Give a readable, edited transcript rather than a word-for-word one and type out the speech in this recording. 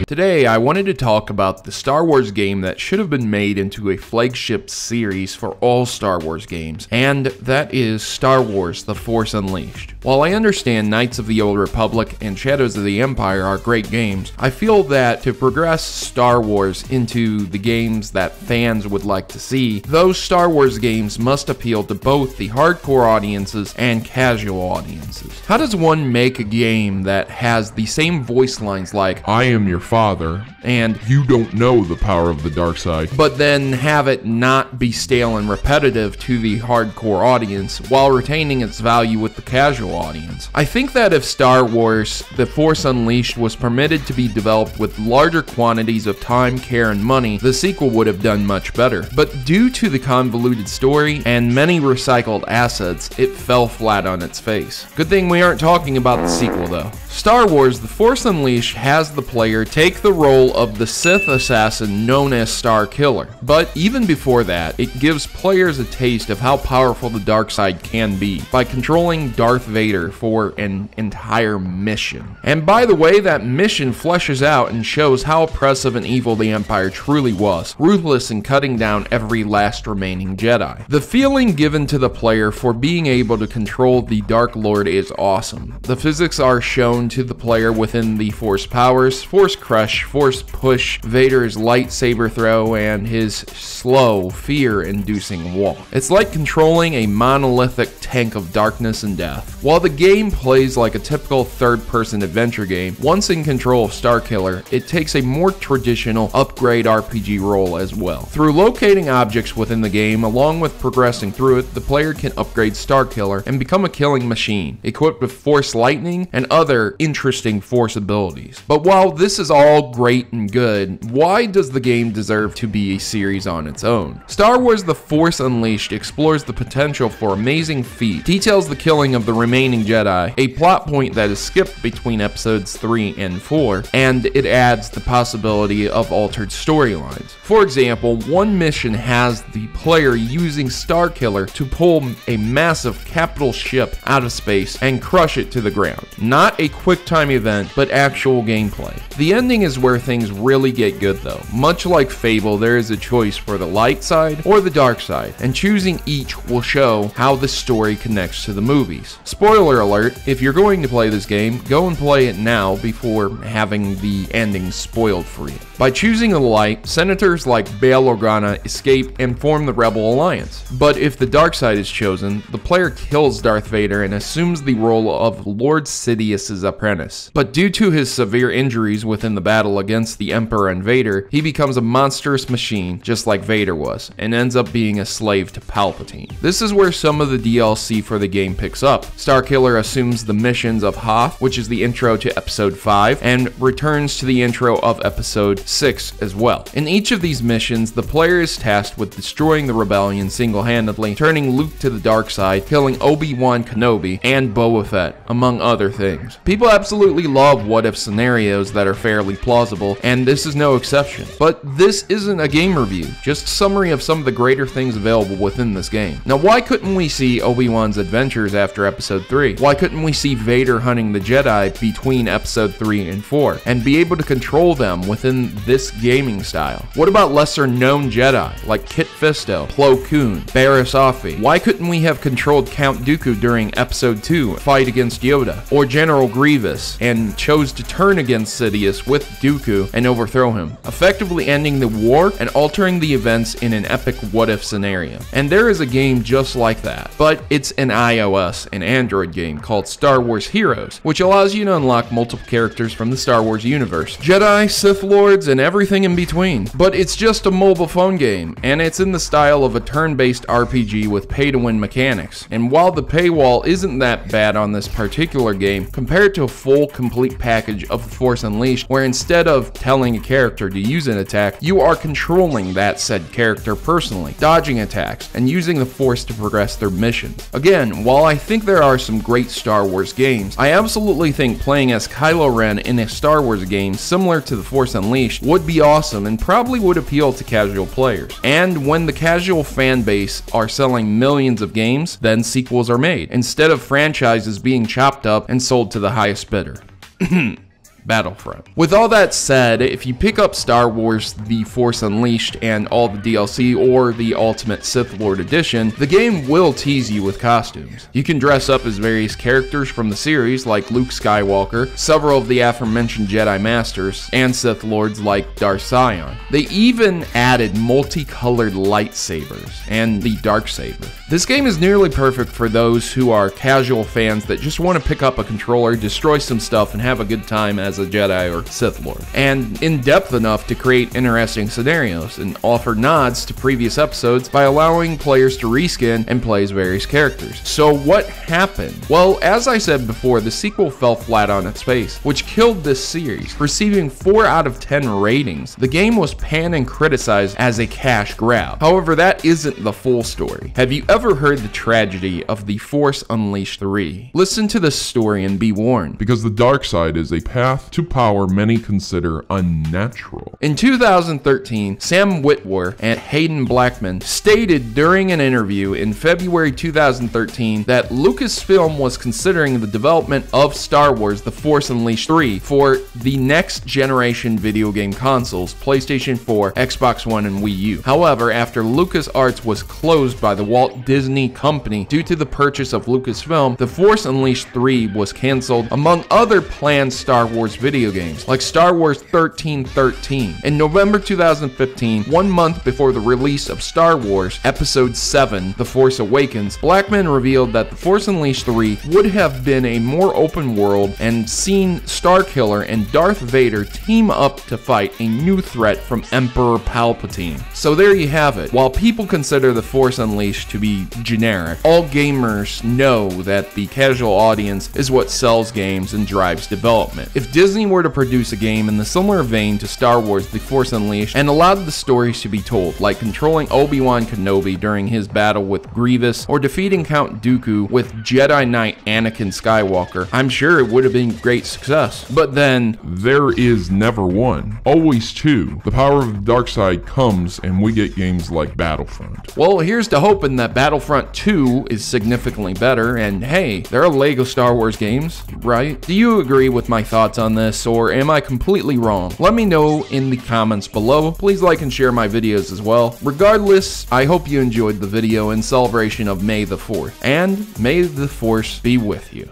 Today, I wanted to talk about the Star Wars game that should have been made into a flagship series for all Star Wars games, and that is Star Wars: The Force Unleashed. While I understand Knights of the Old Republic and Shadows of the Empire are great games, I feel that to progress Star Wars into the games that fans would like to see, those Star Wars games must appeal to both the hardcore audiences and casual audiences. How does one make a game that has the same voice lines like, "I am your father," and "You don't know the power of the dark side," but then have it not be stale and repetitive to the hardcore audience while retaining its value with the casual audience? I think that if Star Wars: The Force Unleashed was permitted to be developed with larger quantities of time, care, and money, the sequel would have done much better. But due to the convoluted story and many recycled assets, it fell flat on its face. Good thing we aren't talking about the sequel though. Star Wars: The Force Unleashed has the player take the role of the Sith assassin known as Star Killer. But even before that, it gives players a taste of how powerful the dark side can be by controlling Darth Vader for an entire mission. And by the way, that mission fleshes out and shows how oppressive and evil the Empire truly was, ruthless in cutting down every last remaining Jedi. The feeling given to the player for being able to control the Dark Lord is awesome. The physics are shown to the player within the Force powers, Force Crush, Force Push, Vader's lightsaber throw, and his slow, fear-inducing walk. It's like controlling a monolithic tank of darkness and death. While the game plays like a typical third-person adventure game, once in control of Starkiller, it takes a more traditional upgrade RPG role as well. Through locating objects within the game, along with progressing through it, the player can upgrade Starkiller and become a killing machine, equipped with Force Lightning and other interesting Force abilities. But while this is all great and good, why does the game deserve to be a series on its own? Star Wars: The Force Unleashed explores the potential for amazing feats, details the killing of the remaining Jedi, a plot point that is skipped between episodes 3 and 4, and it adds the possibility of altered storylines. For example, one mission has the player using Starkiller to pull a massive capital ship out of space and crush it to the ground. Not a quick time event, but actual gameplay. The ending is where things really get good though. Much like Fable, there is a choice for the light side or the dark side, and choosing each will show how the story connects to the movies. Spoiler alert, if you're going to play this game, go and play it now before having the ending spoiled for you. By choosing the light, senators like Bail Organa escape and form the Rebel Alliance. But if the dark side is chosen, the player kills Darth Vader and assumes the role of Lord Sidious's apprentice. But due to his severe injuries within the battle against the Emperor and Vader, he becomes a monstrous machine, just like Vader was, and ends up being a slave to Palpatine. This is where some of the DLC for the game picks up. Starkiller assumes the missions of Hoth, which is the intro to Episode 5, and returns to the intro of Episode 6 as well. In each of these missions, the player is tasked with destroying the rebellion single-handedly, turning Luke to the dark side, killing Obi-Wan Kenobi, and Boba Fett, among other things. People absolutely love what-if scenarios that are fairly plausible, and this is no exception. But this isn't a game review, just a summary of some of the greater things available within this game. Now, why couldn't we see Obi-Wan's adventures after Episode 3? Why couldn't we see Vader hunting the Jedi between Episode 3 and 4, and be able to control them within this gaming style? What about lesser-known Jedi, like Kit Fisto, Plo Koon, Barriss Offee? Why couldn't we have controlled Count Dooku during Episode 2, fight against Yoda, or General Grievous, and chose to turn against Sidious with Dooku and overthrow him, effectively ending the war and altering the events in an epic what-if scenario? And there is a game just like that, but it's an iOS and Android game called Star Wars Heroes, which allows you to unlock multiple characters from the Star Wars universe, Jedi, Sith Lords, and everything in between. But it's just a mobile phone game, and it's in the style of a turn-based RPG with pay-to-win mechanics. And while the paywall isn't that bad on this particular game, compared to a full, complete package of The Force Unleashed, where instead of telling a character to use an attack, you are controlling that said character personally, dodging attacks, and using the Force to progress their missions. Again, while I think there are some great Star Wars games, I absolutely think playing as Kylo Ren in a Star Wars game similar to The Force Unleashed would be awesome and probably would appeal to casual players. And when the casual fan base are selling millions of games, then sequels are made, instead of franchises being chopped up and sold to the highest bidder. Battlefront. With all that said, if you pick up Star Wars The Force Unleashed and all the DLC or the Ultimate Sith Lord Edition, the game will tease you with costumes. You can dress up as various characters from the series like Luke Skywalker, several of the aforementioned Jedi Masters, and Sith Lords like Darth Sion. They even added multicolored lightsabers and the Darksaber. This game is nearly perfect for those who are casual fans that just want to pick up a controller, destroy some stuff, and have a good time as a Jedi or Sith Lord, and in-depth enough to create interesting scenarios and offer nods to previous episodes by allowing players to reskin and play as various characters. So what happened? Well, as I said before, the sequel fell flat on its face, which killed this series. Receiving 4 out of 10 ratings, the game was panned and criticized as a cash grab. However, that isn't the full story. Have you ever heard the tragedy of The Force Unleashed 3? Listen to this story and be warned. Because the dark side is a path to power many consider unnatural. In 2013, Sam Witwer and Hayden Blackman stated during an interview in February 2013 that Lucasfilm was considering the development of Star Wars The Force Unleashed 3 for the next generation video game consoles, PlayStation 4, Xbox One, and Wii U. However, after LucasArts was closed by the Walt Disney Company due to the purchase of Lucasfilm, The Force Unleashed 3 was canceled, among other planned Star Wars video games, like Star Wars 1313. In November 2015, 1 month before the release of Star Wars Episode 7, The Force Awakens, Blackman revealed that The Force Unleashed 3 would have been a more open world and seen Starkiller and Darth Vader team up to fight a new threat from Emperor Palpatine. So there you have it. While people consider The Force Unleashed to be generic, all gamers know that the casual audience is what sells games and drives development. If Disney were to produce a game in the similar vein to Star Wars The Force Unleashed and allowed the stories to be told, like controlling Obi-Wan Kenobi during his battle with Grievous or defeating Count Dooku with Jedi Knight Anakin Skywalker, I'm sure it would have been great success. But then, there is never one, always two. The power of the dark side comes and we get games like Battlefront. Well, here's to hoping that Battlefront 2 is significantly better, and hey, there are Lego Star Wars games, right? Do you agree with my thoughts on this, or am I completely wrong? Let me know in the comments below. Please like and share my videos as well. Regardless, I hope you enjoyed the video in celebration of May the 4th, and may the Force be with you.